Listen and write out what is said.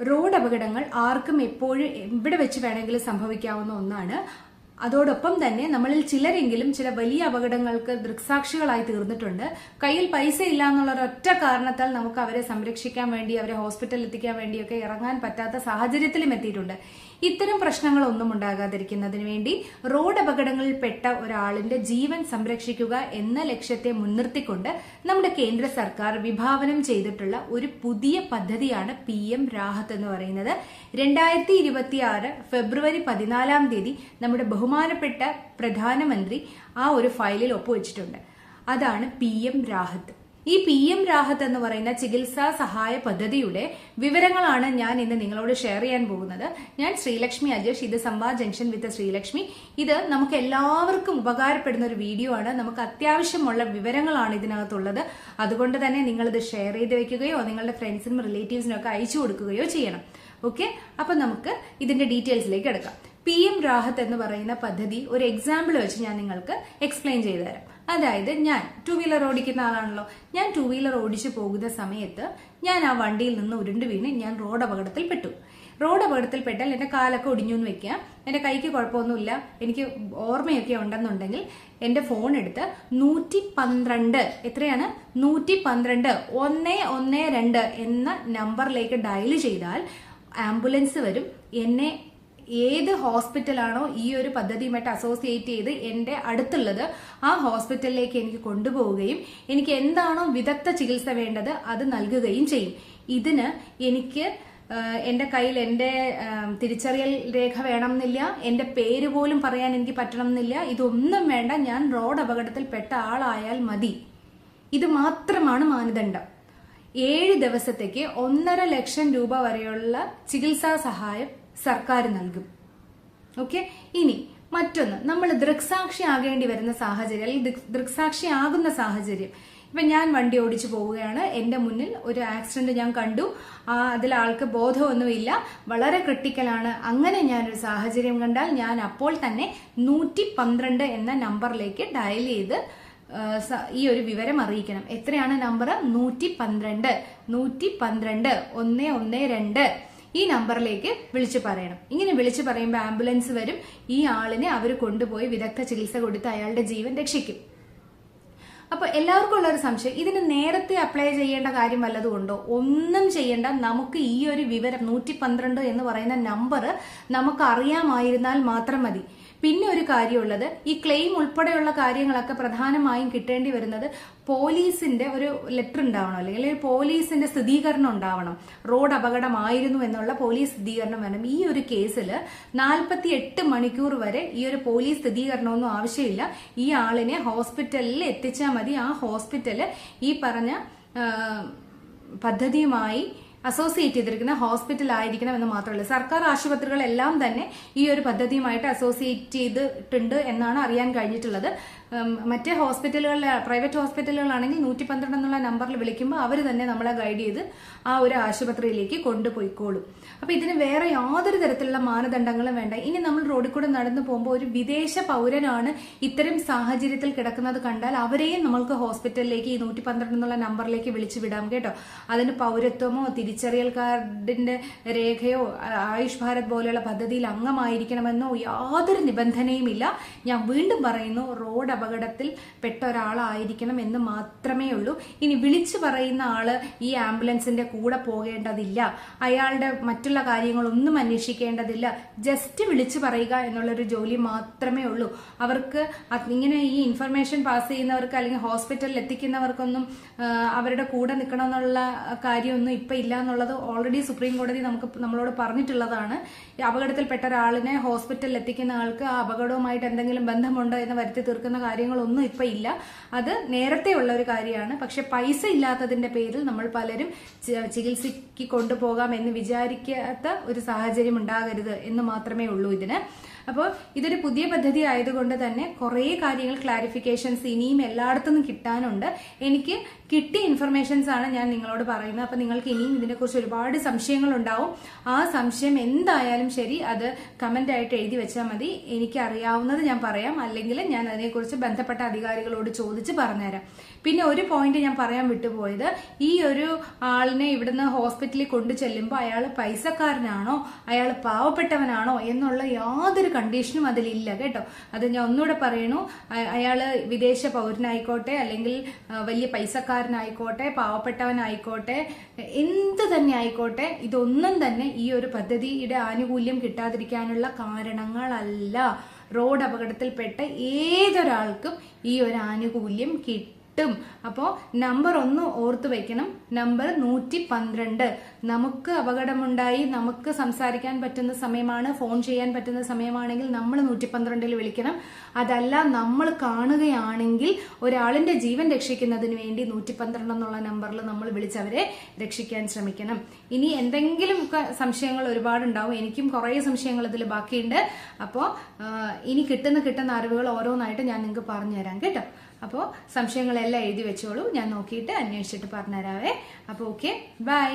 Road അപകടങ്ങൾ ആർക്കും എപ്പോഴും എവിടെ വെച്ച് വേണമെങ്കിലും സംഭവിക്കാവുന്ന ഒന്നാണ്. അതോടൊപ്പം തന്നെ നമ്മളിൽ ചിലരെങ്കിലും ചില വലിയ അപകടങ്ങൾക്ക് ദൃക്സാക്ഷികളായി തീർന്നിട്ടുണ്ട്. കയ്യിൽ പൈസ ഇല്ല എന്നുള്ള ഒരൊറ്റ കാരണത്താൽ നമുക്ക് അവരെ സംരക്ഷിക്കാൻ വേണ്ടി, അവരെ ഹോസ്പിറ്റലിൽ എത്തിക്കാൻ വേണ്ടിയൊക്കെ ഇറങ്ങാൻ പറ്റാത്ത സാഹചര്യത്തിലും എത്തിയിട്ടുണ്ട്. ഇത്തരം പ്രശ്നങ്ങളൊന്നും ഉണ്ടാകാതിരിക്കുന്നതിന് വേണ്ടി റോഡ് അപകടങ്ങളിൽ പെട്ട ഒരാളിന്റെ ജീവൻ സംരക്ഷിക്കുക എന്ന ലക്ഷ്യത്തെ മുൻനിർത്തിക്കൊണ്ട് നമ്മുടെ കേന്ദ്ര സർക്കാർ വിഭാവനം ചെയ്തിട്ടുള്ള ഒരു പുതിയ പദ്ധതിയാണ് PM രാഹത്ത് എന്ന് പറയുന്നത്. 2026 ഫെബ്രുവരി 14 നമ്മുടെ ബഹുമാനപ്പെട്ട പ്രധാനമന്ത്രി ആ ഒരു ഫയലിൽ ഒപ്പുവെച്ചിട്ടുണ്ട്. അതാണ് PM രാഹത്ത്. ഈ PM രാഹത്ത് എന്ന് പറയുന്ന ചികിത്സാ സഹായ പദ്ധതിയുടെ വിവരങ്ങളാണ് ഞാൻ ഇന്ന് നിങ്ങളോട് ഷെയർ ചെയ്യാൻ പോകുന്നത്. ഞാൻ ശ്രീലക്ഷ്മി അജേഷ്. ഇത് സംവാദ് ജംഗ്ഷൻ വിത്ത് ശ്രീലക്ഷ്മി. ഇത് നമുക്ക് എല്ലാവർക്കും ഉപകാരപ്പെടുന്ന ഒരു വീഡിയോ ആണ്. നമുക്ക് അത്യാവശ്യമുള്ള വിവരങ്ങളാണ് ഇതിനകത്തുള്ളത്. അതുകൊണ്ട് തന്നെ നിങ്ങൾ ഇത് ഷെയർ ചെയ്ത് വെക്കുകയോ നിങ്ങളുടെ ഫ്രണ്ട്സിനും റിലേറ്റീവ്സിനും ഒക്കെ അയച്ചു കൊടുക്കുകയോ ചെയ്യണം. ഓക്കെ, അപ്പൊ നമുക്ക് ഇതിന്റെ ഡീറ്റെയിൽസിലേക്ക് എടുക്കാം. PM രാഹത്ത് എന്ന് പറയുന്ന പദ്ധതി ഒരു എക്സാമ്പിൾ വെച്ച് ഞാൻ നിങ്ങൾക്ക് എക്സ്പ്ലെയിൻ ചെയ്തു തരാം. അതായത് ഞാൻ 2 വീലർ ഓടിക്കുന്ന ആളാണല്ലോ. ഞാൻ 2 വീലർ ഓടിച്ചു പോകുന്ന സമയത്ത് ഞാൻ ആ വണ്ടിയിൽ നിന്ന് ഉരുണ്ടു വീണ് ഞാൻ റോഡ് അപകടത്തിൽ പെട്ടു. റോഡ് അപകടത്തിൽപ്പെട്ടാൽ എന്റെ കാലൊക്കെ ഒടിഞ്ഞു എന്ന് വെക്കുക, എന്റെ കൈക്ക് കുഴപ്പമൊന്നുമില്ല, എനിക്ക് ഓർമ്മയൊക്കെ ഉണ്ടെന്നുണ്ടെങ്കിൽ എന്റെ ഫോൺ എടുത്ത് 112 എത്രയാണ് 112 112 എന്ന നമ്പറിലേക്ക് ഡയൽ ചെയ്താൽ ആംബുലൻസ് വരും. എന്നെ ഏത് ഹോസ്പിറ്റലാണോ ഈ ഒരു പദ്ധതിയുമായിട്ട് അസോസിയേറ്റ് ചെയ്ത് എന്റെ അടുത്തുള്ളത് ആ ഹോസ്പിറ്റലിലേക്ക് എനിക്ക് കൊണ്ടുപോവുകയും എനിക്ക് എന്താണോ വിദഗ്ധ ചികിത്സ വേണ്ടത് അത് നൽകുകയും ചെയ്യും. ഇതിന് എനിക്ക് എന്റെ കയ്യിൽ എന്റെ തിരിച്ചറിയൽ രേഖ വേണമെന്നില്ല, എന്റെ പേര് പോലും പറയാൻ എനിക്ക് പറ്റണമെന്നില്ല, ഇതൊന്നും വേണ്ട. ഞാൻ റോഡ് അപകടത്തിൽ പെട്ട ആളായാൽ മതി. ഇത് മാത്രമാണ് മാനദണ്ഡം. 7 ദിവസത്തേക്ക് 1.5 ലക്ഷം രൂപ വരെയുള്ള ചികിത്സാ സഹായം സർക്കാർ നൽകും. ഓക്കെ, ഇനി മറ്റൊന്ന്, നമ്മൾ ദൃക്സാക്ഷി ആകേണ്ടി വരുന്ന സാഹചര്യം അല്ലെങ്കിൽ ദൃക്സാക്ഷി ആകുന്ന സാഹചര്യം. ഇപ്പൊ ഞാൻ വണ്ടി ഓടിച്ചു പോവുകയാണ്, എന്റെ മുന്നിൽ ഒരു ആക്സിഡന്റ് ഞാൻ കണ്ടു, അതിൽ ആൾക്ക് ബോധമൊന്നുമില്ല, വളരെ ക്രിട്ടിക്കലാണ്. അങ്ങനെ ഞാനൊരു സാഹചര്യം കണ്ടാൽ ഞാൻ അപ്പോൾ തന്നെ 112 എന്ന നമ്പറിലേക്ക് ഡയൽ ചെയ്ത് ഈ ഒരു വിവരം അറിയിക്കണം. എത്രയാണ് നമ്പർ? 112 112 ഈ നമ്പറിലേക്ക് വിളിച്ചു പറയണം. ഇങ്ങനെ വിളിച്ചു പറയുമ്പോൾ ആംബുലൻസ് വരും. ഈ ആളിനെ അവർ കൊണ്ടുപോയി വിദഗ്ധ ചികിത്സ കൊടുത്ത് അയാളുടെ ജീവൻ രക്ഷിക്കും. അപ്പൊ എല്ലാവർക്കും ഉള്ളൊരു സംശയം, ഇതിന് നേരത്തെ അപ്ലൈ ചെയ്യേണ്ട കാര്യം വല്ലതും ഉണ്ടോ? ഒന്നും ചെയ്യേണ്ട. നമുക്ക് ഈ ഒരു വിവരം 112 എന്ന് പറയുന്ന നമ്പർ നമുക്ക് അറിയാമായിരുന്നാൽ മാത്രം മതി. പിന്നെ ഒരു കാര്യമുള്ളത്, ഈ ക്ലെയിം ഉൾപ്പെടെയുള്ള കാര്യങ്ങളൊക്കെ പ്രധാനമായും കിട്ടേണ്ടി വരുന്നത് പോലീസിന്റെ ഒരു ലെറ്റർ ഉണ്ടാവണം, അല്ലെങ്കിൽ പോലീസിന്റെ സ്ഥിരീകരണം ഉണ്ടാവണം. റോഡ് അപകടമായിരുന്നു എന്നുള്ള പോലീസ് സ്ഥിരീകരണം വേണം. ഈ ഒരു കേസിൽ 48 മണിക്കൂർ വരെ ഈ ഒരു പോലീസ് സ്ഥിരീകരണമൊന്നും ആവശ്യമില്ല. ഈ ആളിനെ ഹോസ്പിറ്റലിൽ എത്തിച്ചാൽ മതി. ആ ഹോസ്പിറ്റല് ഈ പറഞ്ഞ പദ്ധതിയുമായി അസോസിയേറ്റ് ചെയ്തിരിക്കുന്ന ഹോസ്പിറ്റൽ ആയിരിക്കണം എന്ന് മാത്രമല്ല, സർക്കാർ ആശുപത്രികളെല്ലാം തന്നെ ഈ ഒരു പദ്ധതിയുമായിട്ട് അസോസിയേറ്റ് ചെയ്തിട്ടുണ്ട് എന്നാണ് അറിയാൻ കഴിഞ്ഞിട്ടുള്ളത്. മറ്റേ ഹോസ്പിറ്റലുകളിൽ, പ്രൈവറ്റ് ഹോസ്പിറ്റലുകളാണെങ്കിൽ 112 എന്നുള്ള നമ്പറിൽ വിളിക്കുമ്പോൾ അവർ തന്നെ നമ്മളെ ഗൈഡ് ചെയ്ത് ആ ഒരു ആശുപത്രിയിലേക്ക് കൊണ്ടുപോയിക്കോളും. അപ്പൊ ഇതിന് വേറെ യാതൊരു തരത്തിലുള്ള മാനദണ്ഡങ്ങളും വേണ്ട. ഇനി നമ്മൾ റോഡിൽ കൂടെ നടന്നു പോകുമ്പോൾ ഒരു വിദേശ പൗരനാണ് ഇത്തരം സാഹചര്യത്തിൽ കിടക്കുന്നത് കണ്ടാൽ അവരെയും നമ്മൾക്ക് ഹോസ്പിറ്റലിലേക്ക് ഈ 112 എന്നുള്ള നമ്പറിലേക്ക് വിളിച്ചു വിടാം കേട്ടോ. അതിന് പൗരത്വമോ തിരിച്ചറിയൽ കാർഡിന്റെ രേഖയോ ആയുഷ് ഭാരത് പോലെയുള്ള പദ്ധതിയിൽ അംഗമായിരിക്കണമെന്നോ യാതൊരു നിബന്ധനയും ഇല്ല. ഞാൻ വീണ്ടും പറയുന്നു, റോഡ് അപകടത്തിൽ പെട്ട ഒരാളായിരിക്കണം എന്ന് മാത്രമേ ഉള്ളൂ. ഇനി വിളിച്ചു പറയുന്ന ആള് ഈ ആംബുലൻസിന്റെ കൂടെ പോകേണ്ടതില്ല, അയാളുടെ മറ്റുള്ള കാര്യങ്ങളൊന്നും അന്വേഷിക്കേണ്ടതില്ല. ജസ്റ്റ് വിളിച്ചു പറയുക എന്നുള്ളൊരു ജോലി മാത്രമേ ഉള്ളൂ. അവർക്ക് ഇങ്ങനെ ഈ ഇൻഫർമേഷൻ പാസ് ചെയ്യുന്നവർക്ക് അല്ലെങ്കിൽ ഹോസ്പിറ്റലിൽ എത്തിക്കുന്നവർക്കൊന്നും അവരുടെ കൂടെ നിൽക്കണമെന്നുള്ള കാര്യമൊന്നും ഇപ്പൊ ഇല്ല എന്നുള്ളത് ഓൾറെഡി സുപ്രീം കോടതി നമ്മളോട് പറഞ്ഞിട്ടുള്ളതാണ്. അപകടത്തിൽപ്പെട്ട ഒരാളിനെ ഹോസ്പിറ്റലിൽ എത്തിക്കുന്ന ആൾക്ക് ആ അപകടവുമായിട്ട് എന്തെങ്കിലും ബന്ധമുണ്ടോ എന്ന് വരുത്തി തീർക്കുന്ന കാര്യങ്ങളൊന്നും ഇപ്പൊ ഇല്ല. അത് നേരത്തെ ഉള്ള ഒരു കാര്യമാണ്. പക്ഷെ പൈസ ഇല്ലാത്തതിന്റെ പേരിൽ നമ്മൾ പലരും ചികിത്സയ്ക്ക് കൊണ്ടുപോകാം എന്ന് വിചാരിക്കാത്ത ഒരു സാഹചര്യം ഉണ്ടാകരുത് എന്ന് മാത്രമേ ഉള്ളൂ ഇതിന്. അപ്പോൾ ഇതൊരു പുതിയ പദ്ധതി ആയതുകൊണ്ട് തന്നെ കുറേ കാര്യങ്ങൾ ക്ലാരിഫിക്കേഷൻസ് ഇനിയും എല്ലായിടത്തുനിന്നും കിട്ടാനുണ്ട്. എനിക്ക് കിട്ടിയ ഇൻഫർമേഷൻസ് ആണ് ഞാൻ നിങ്ങളോട് പറയുന്നത്. അപ്പൊ നിങ്ങൾക്ക് ഇനിയും ഇതിനെക്കുറിച്ച് ഒരുപാട് സംശയങ്ങൾ ഉണ്ടാവും. ആ സംശയം എന്തായാലും ശരി അത് കമന്റ് ആയിട്ട് എഴുതി വെച്ചാൽ മതി. എനിക്ക് അറിയാവുന്നത് ഞാൻ പറയാം, അല്ലെങ്കിൽ ഞാൻ അതിനെക്കുറിച്ച് ബന്ധപ്പെട്ട അധികാരികളോട് ചോദിച്ച് പറഞ്ഞുതരാം. പിന്നെ ഒരു പോയിന്റ് ഞാൻ പറയാൻ വിട്ടുപോയത്, ഈ ഒരു ആളിനെ ഇവിടുന്ന് ഹോസ്പിറ്റലിൽ കൊണ്ടു ചെല്ലുമ്പോൾ അയാൾ പൈസക്കാരനാണോ അയാൾ പാവപ്പെട്ടവനാണോ എന്നുള്ള യാതൊരു കണ്ടീഷനും അതിലില്ല കേട്ടോ. അത് ഞാൻ ഒന്നുകൂടെ പറയണു. അയാള് വിദേശ പൗരനായിക്കോട്ടെ, അല്ലെങ്കിൽ വലിയ പൈസക്കാരനായിക്കോട്ടെ, പാവപ്പെട്ടവനായിക്കോട്ടെ, എന്ത് തന്നെ ആയിക്കോട്ടെ, ഇതൊന്നും തന്നെ ഈ ഒരു പദ്ധതിയുടെ ആനുകൂല്യം കിട്ടാതിരിക്കാനുള്ള കാരണങ്ങളല്ല. റോഡ് അപകടത്തിൽപ്പെട്ട ഏതൊരാൾക്കും ഈ ഒരു ആനുകൂല്യം കിട്ടും. അപ്പോൾ നമ്പർ 1 ഓർത്തു വെക്കണം, നമ്പർ 112. നമുക്ക് അപകടമുണ്ടായി, നമുക്ക് സംസാരിക്കാൻ പറ്റുന്ന സമയമാണ്, ഫോൺ ചെയ്യാൻ പറ്റുന്ന സമയമാണെങ്കിൽ നമ്മൾ 112 വിളിക്കണം. അതല്ല, നമ്മൾ കാണുകയാണെങ്കിൽ ഒരാളിന്റെ ജീവൻ രക്ഷിക്കുന്നതിന് വേണ്ടി 112 എന്നുള്ള നമ്പറിൽ നമ്മൾ വിളിച്ചവരെ രക്ഷിക്കാൻ ശ്രമിക്കണം. ഇനി എന്തെങ്കിലും സംശയങ്ങൾ ഒരുപാടുണ്ടാവും, എനിക്കും കുറേ സംശയങ്ങൾ ഇതിൽ ബാക്കിയുണ്ട്. അപ്പോൾ ഇനി കിട്ടുന്ന അറിവുകൾ ഓരോന്നായിട്ട് ഞാൻ നിങ്ങൾക്ക് പറഞ്ഞുതരാം കേട്ടോ. അപ്പോൾ സംശയങ്ങളെല്ലാം എഴുതി വെച്ചോളൂ, ഞാൻ നോക്കിയിട്ട് അന്വേഷിച്ചിട്ട് പറഞ്ഞുതരാവേ. അപ്പോൾ ഓക്കെ, ബൈ.